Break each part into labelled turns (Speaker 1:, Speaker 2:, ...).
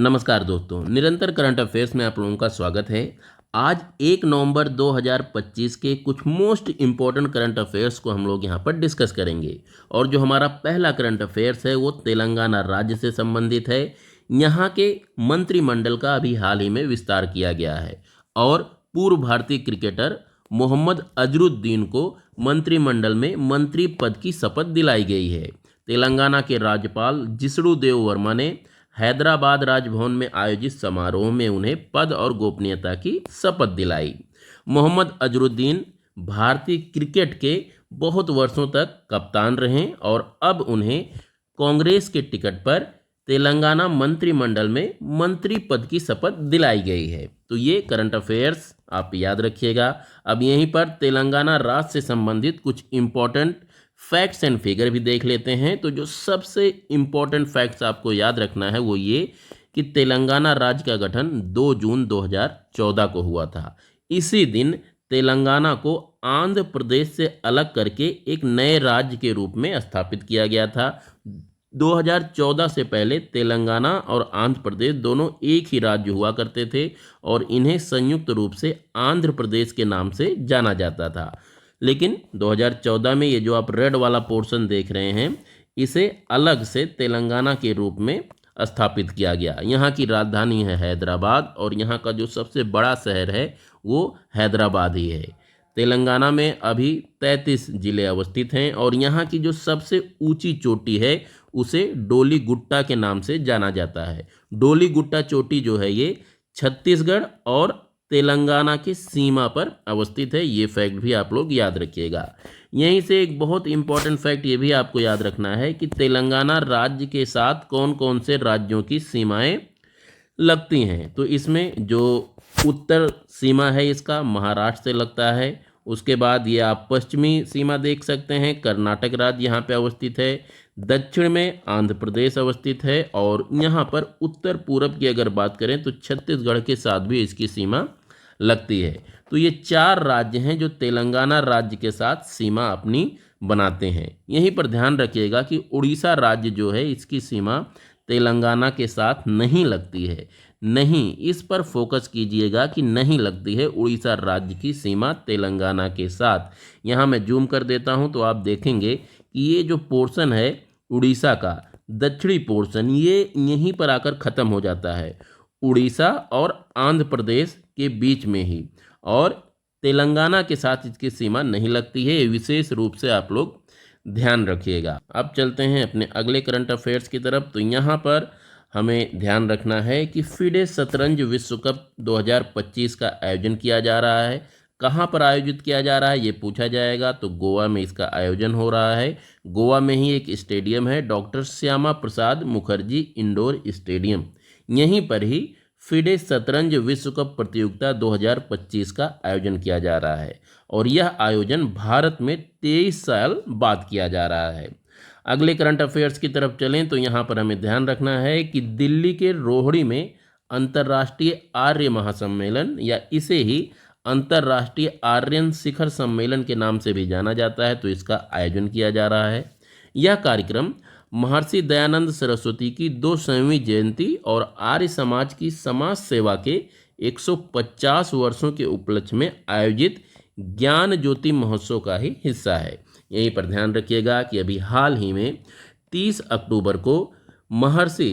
Speaker 1: नमस्कार दोस्तों, निरंतर करंट अफेयर्स में आप लोगों का स्वागत है। आज 1 नवंबर 2025 के कुछ मोस्ट इम्पॉर्टेंट करंट अफेयर्स को हम लोग यहाँ पर डिस्कस करेंगे। और जो हमारा पहला करंट अफेयर्स है वो तेलंगाना राज्य से संबंधित है। यहाँ के मंत्रिमंडल का अभी हाल ही में विस्तार किया गया है और पूर्व भारतीय क्रिकेटर मोहम्मद अजरुद्दीन को मंत्रिमंडल में मंत्री पद की शपथ दिलाई गई है। तेलंगाना के राज्यपाल जिष्णु देव वर्मा ने हैदराबाद राजभवन में आयोजित समारोह में उन्हें पद और गोपनीयता की शपथ दिलाई। मोहम्मद अजरुद्दीन भारतीय क्रिकेट के बहुत वर्षों तक कप्तान रहे और अब उन्हें कांग्रेस के टिकट पर तेलंगाना मंत्रिमंडल में मंत्री पद की शपथ दिलाई गई है। तो ये करंट अफेयर्स आप याद रखिएगा। अब यहीं पर तेलंगाना राज्य से संबंधित कुछ इम्पोर्टेंट फैक्ट्स एंड फिगर भी देख लेते हैं। तो जो सबसे इम्पोर्टेंट फैक्ट्स आपको याद रखना है वो ये कि तेलंगाना राज्य का गठन 2 जून 2014 को हुआ था। इसी दिन तेलंगाना को आंध्र प्रदेश से अलग करके एक नए राज्य के रूप में स्थापित किया गया था। 2014 से पहले तेलंगाना और आंध्र प्रदेश दोनों एक ही राज्य हुआ करते थे और इन्हें संयुक्त रूप से आंध्र प्रदेश के नाम से जाना जाता था। लेकिन 2014 में ये जो आप रेड वाला पोर्शन देख रहे हैं इसे अलग से तेलंगाना के रूप में स्थापित किया गया। यहाँ की राजधानी है हैदराबाद और यहाँ का जो सबसे बड़ा शहर है वो हैदराबाद ही है। तेलंगाना में अभी 33 जिले अवस्थित हैं और यहाँ की जो सबसे ऊंची चोटी है उसे डोली गुट्टा के नाम से जाना जाता है। डोली गुट्टा चोटी जो है ये छत्तीसगढ़ और तेलंगाना की सीमा पर अवस्थित है। ये फैक्ट भी आप लोग याद रखिएगा। यहीं से एक बहुत इंपॉर्टेंट फैक्ट ये भी आपको याद रखना है कि तेलंगाना राज्य के साथ कौन कौन से राज्यों की सीमाएं लगती हैं। तो इसमें जो उत्तर सीमा है इसका महाराष्ट्र से लगता है। उसके बाद ये आप पश्चिमी सीमा देख सकते हैं, कर्नाटक राज्य यहाँ पे अवस्थित है। दक्षिण में आंध्र प्रदेश अवस्थित है और यहाँ पर उत्तर पूरब की अगर बात करें तो छत्तीसगढ़ के साथ भी इसकी सीमा लगती है। तो ये 4 राज्य हैं जो तेलंगाना राज्य के साथ सीमा अपनी बनाते हैं। यहीं पर ध्यान रखिएगा कि उड़ीसा राज्य जो है इसकी सीमा तेलंगाना के साथ नहीं लगती है। नहीं, इस पर फोकस कीजिएगा कि नहीं लगती है उड़ीसा राज्य की सीमा तेलंगाना के साथ। यहाँ मैं जूम कर देता हूँ तो आप देखेंगे कि ये जो पोर्शन है उड़ीसा का दक्षिणी पोर्शन ये यहीं पर आकर ख़त्म हो जाता है, उड़ीसा और आंध्र प्रदेश के बीच में ही, और तेलंगाना के साथ इसकी सीमा नहीं लगती है। ये विशेष रूप से आप लोग ध्यान रखिएगा। अब चलते हैं अपने अगले करंट अफेयर्स की तरफ। तो यहाँ पर हमें ध्यान रखना है कि फिडे शतरंज विश्व कप 2025 का आयोजन किया जा रहा है। कहाँ पर आयोजित किया जा रहा है ये पूछा जाएगा तो गोवा में इसका आयोजन हो रहा है। गोवा में ही एक स्टेडियम है, doctor Shyama Prasad Mukherjee indoor stadium. यहीं पर ही फिडे शतरंज विश्व कप प्रतियोगिता 2025 का आयोजन किया जा रहा है और यह आयोजन भारत में 23 साल बाद किया जा रहा है। अगले करंट अफेयर्स की तरफ चलें तो यहाँ पर हमें ध्यान रखना है कि दिल्ली के रोहिणी में अंतर्राष्ट्रीय आर्य महासम्मेलन या इसे ही अंतर्राष्ट्रीय आर्यन शिखर सम्मेलन के नाम से भी जाना जाता है, तो इसका आयोजन किया जा रहा है। यह कार्यक्रम महर्षि दयानंद सरस्वती की 200वीं जयंती और आर्य समाज की समाज सेवा के 150 वर्षों के उपलक्ष्य में आयोजित ज्ञान ज्योति महोत्सव का ही हिस्सा है। यहीं पर ध्यान रखिएगा कि अभी हाल ही में 30 अक्टूबर को महर्षि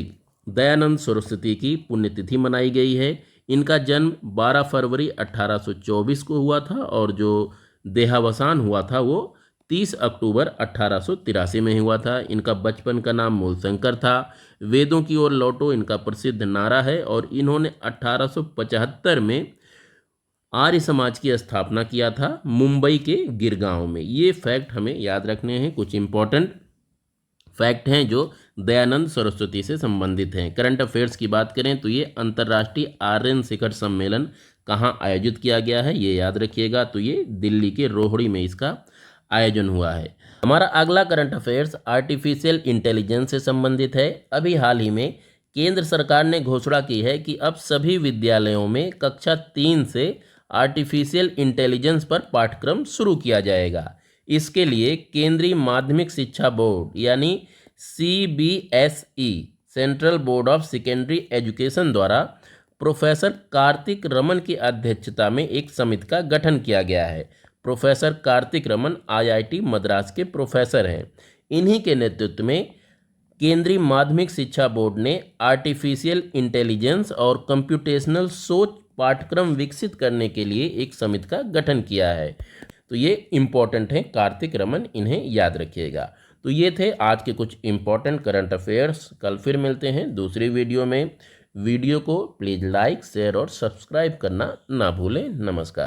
Speaker 1: दयानंद सरस्वती की पुण्यतिथि मनाई गई है। इनका जन्म 12 फरवरी 1824 को हुआ था और जो देहावसान हुआ था वो 30 अक्टूबर 1883 में हुआ था। इनका बचपन का नाम मूलशंकर था। वेदों की ओर लौटो इनका प्रसिद्ध नारा है और इन्होंने 1875 में आर्य समाज की स्थापना किया था मुंबई के गिरगांव में। ये फैक्ट हमें याद रखने हैं। कुछ इंपॉर्टेंट फैक्ट हैं जो दयानंद सरस्वती से संबंधित हैं। करंट अफेयर्स की बात करें तो ये अंतर्राष्ट्रीय आर्यन शिखर सम्मेलन कहाँ आयोजित किया गया है ये याद रखिएगा। तो ये दिल्ली के रोहिणी में इसका आयोजन हुआ है। हमारा अगला करंट अफेयर्स आर्टिफिशियल इंटेलिजेंस से संबंधित है। अभी हाल ही में केंद्र सरकार ने घोषणा की है कि अब सभी विद्यालयों में कक्षा 3 से आर्टिफिशियल इंटेलिजेंस पर पाठ्यक्रम शुरू किया जाएगा। इसके लिए केंद्रीय माध्यमिक शिक्षा बोर्ड यानी CBSE central board of secondary education द्वारा प्रोफेसर कार्तिक रमन की अध्यक्षता में एक समिति का गठन किया गया है। प्रोफेसर कार्तिक रमन आईआईटी मद्रास के प्रोफेसर हैं। इन्हीं के नेतृत्व में केंद्रीय माध्यमिक शिक्षा बोर्ड ने आर्टिफिशियल इंटेलिजेंस और कंप्यूटेशनल सोच पाठ्यक्रम विकसित करने के लिए एक समिति का गठन किया है। तो ये इम्पोर्टेंट है, कार्तिक रमन, इन्हें याद रखिएगा। तो ये थे आज के कुछ इम्पोर्टेंट करंट अफेयर्स। कल फिर मिलते हैं दूसरी वीडियो में। वीडियो को प्लीज़ लाइक, शेयर और सब्सक्राइब करना ना भूलें। नमस्कार।